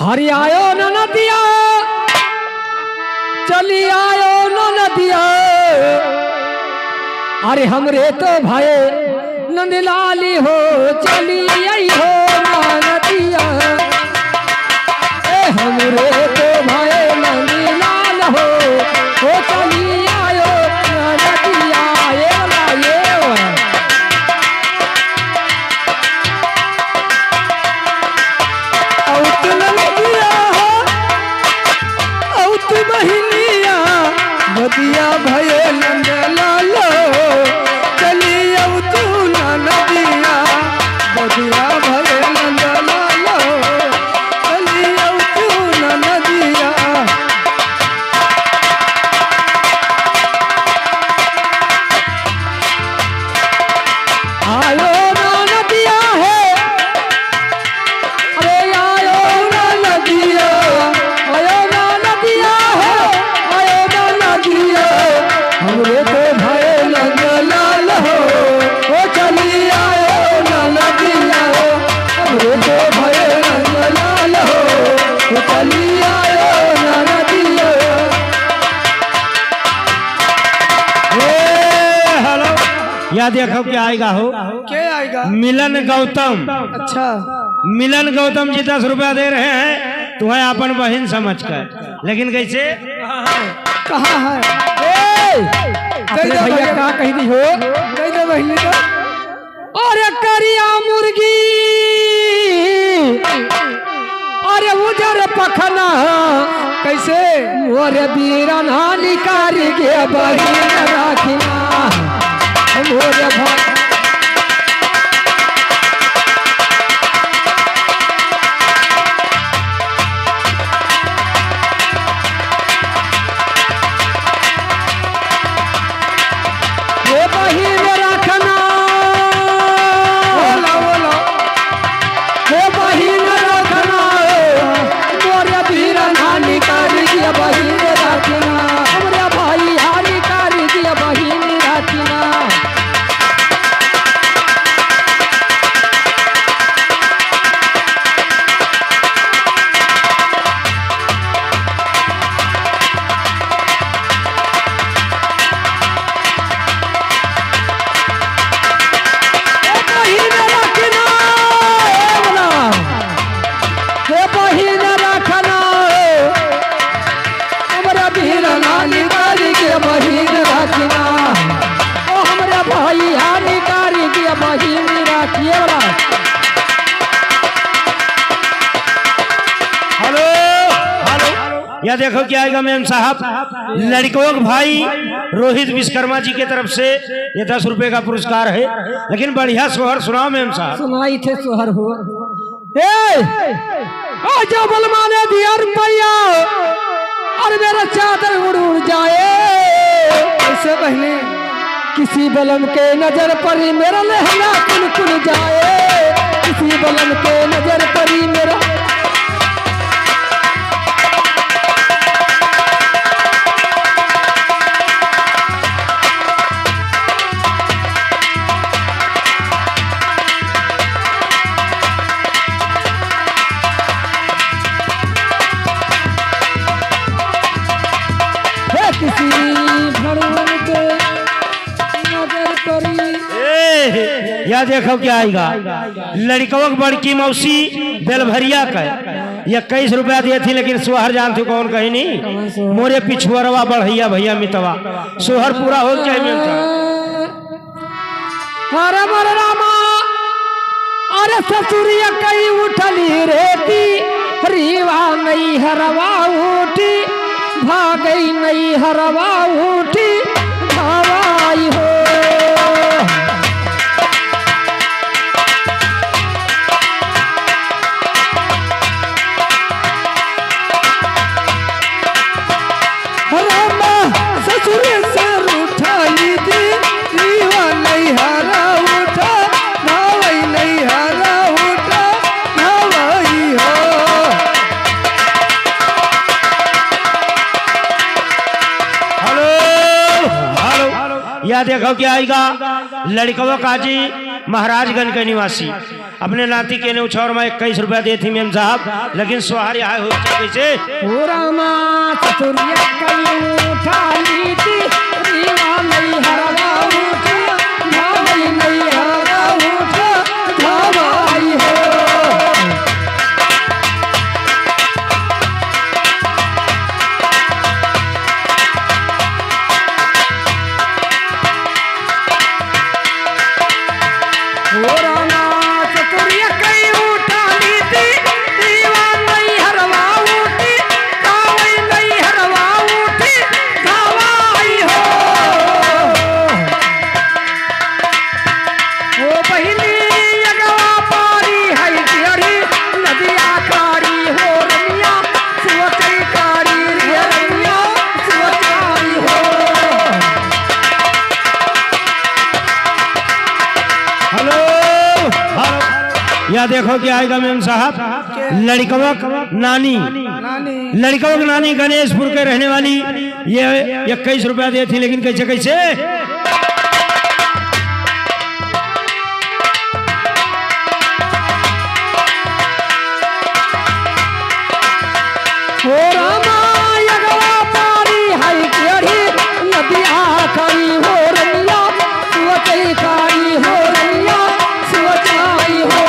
हरि आयो न नदिया चली आयो न नदिया। अरे हमरे तो भाई नंदलाली हो चली आई हो न नदिया। हमरे तो भाई नंदलाल हो चली आयो न नदिया। नदिया भये नंदलाल चली अब तू ना नदिया। नदिया भये नंदलाल चली अब तू ना नदिया। आयो ना नदिया है अरे आयो ना नदिया। आयो ना नदिया है आयो ना नदिया। हमरे तो भाई नंदलाल हो चली आयो ना नदिया। हमरे तो भाई नंदलाल हो चली आयो ना नदिया। हेलो या देखो क्या आएगा हो। क्या आएगा? मिलन गौतम। अच्छा मिलन गौतम जी 10 रुपया दे रहे हैं तुम्हें अपन बहन समझकर, लेकिन कैसे कहाँ है? भैया कहाँ कहीं दी हो कहीं दे बहनी का। अरे करिया मुर्गी अरे उजर पखना कैसे मोरे बीरा नाली कारी के बहिन राखिना। मोरे भाई बहिन रखना हे बहिन रखना मोरे बीरा नानी कारी के बहिन रखना। हमरे भाई हानी कारी के बहिन रखना। या देखो क्या आएगा मेम साहब। लड़कों के भाई रोहित विश्वकर्मा जी के तरफ से ये 10 रुपए का पुरस्कार है, लेकिन बढ़िया सोहर सुनाओ मेम साहब। सुनाई थे सोहर हो जो बलमा ने दिया रुपया और मेरा चादर उड़ उड़ जाए। ऐसे पहले किसी बलम के नजर परी मेरा लहंगा कुल कुल जाए। किसी बलम के नजर परी मेरा या देखो क्या आएगा। लड़कों की बड़की मौसी बेलभरिया का 21 रुपया दिए थी, लेकिन सोहर जान थी कौन कहीं नहीं। मोरे पिछुअरवा बढ़ैया भैया मितवा सोहर पूरा हो चाहिए। हरे बर रामा अरे ससुरिया कई उठली रेती रीवा नहीं हरवा उठी भागई नहीं हरवा उठी भावाई हो। ससुर से उठाई थी रीवा नहीं हरा उठा भावई नहीं हरा उठा भावई हो। या देखो क्या आएगा। लड़कों काजी महाराजगंज के निवासी अपने नाती के ने उछौर में 21 रुपया दिए थी मेम साहब, लेकिन सुहार यहाँ हो कैसे ओ रामा चतुरिया कई उठा ली थी रीवा नहीं हरवा उठा भाई नहीं हरवा उठा भाई हो ओ रामा चतुरिया कई उठा ली थी रीवा नहीं हरवा उठी भाई नहीं हरवा उठी भाई हो ओ बहिनी अगवा पारी है ढेरी नदिया कारी हो रमिया सुवकई कारी रे रमिया सुवकारी हो हेलो या देखो क्या आएगा मेम साहब, लड़कवक नानी लड़कवक नानी गणेशपुर के रहने वाली, ये 21 रुपया दी थी, लेकिन कैसे कैसे ओ रामा अगवा पारी है ढेरी नदिया कारी हो रमिया सुवकई कारी हो रमिया सुवकारी हो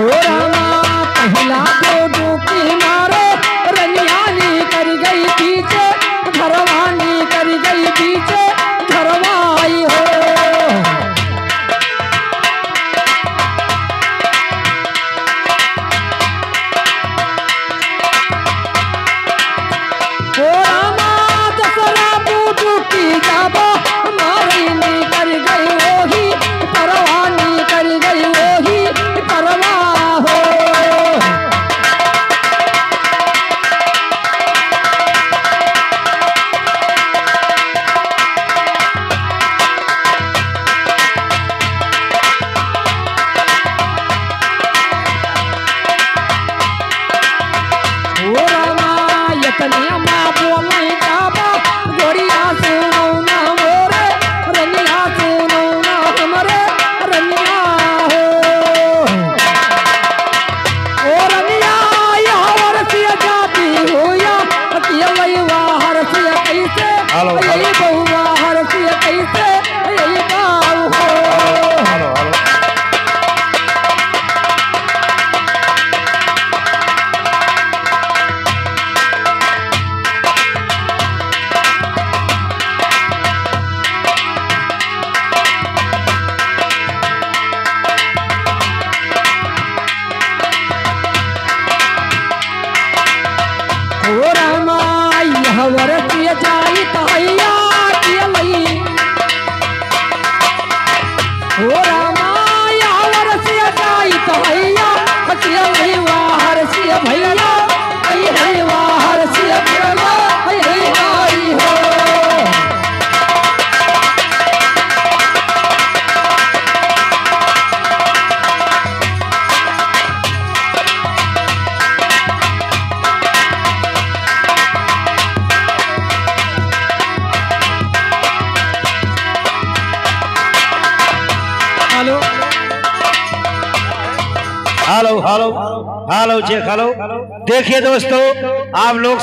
हो रामा पहला तो डूबी मारे रनियानी कर गई पीछे धरवानी कर गई पीछे धरवाई हो रामा दसरा बूटू की जाबो मारी नी कर गई वही परवानी कर गई वही परवा हो ओ रामा यतनी अम्मा बोलाई जाबो गोरिया सुनो ना मोरे रनिया सुनो ना हमरे रनिया हो ओ रनिया यह वर्षिया जाती हो या अकेले वाहर से कैसे हेलो, हेलो। यही बहुआ हर से कैसे यही गाँव हो ओ रामा यह वर्षिया जाई तहैया कियलई ओ रामा यह वर्षिया जाई तहैया कियलई वाहर से भैया आई है वाहर से भैया आई आई हो hello hello hello hello check hello. देखिए दोस्तों, आप लोग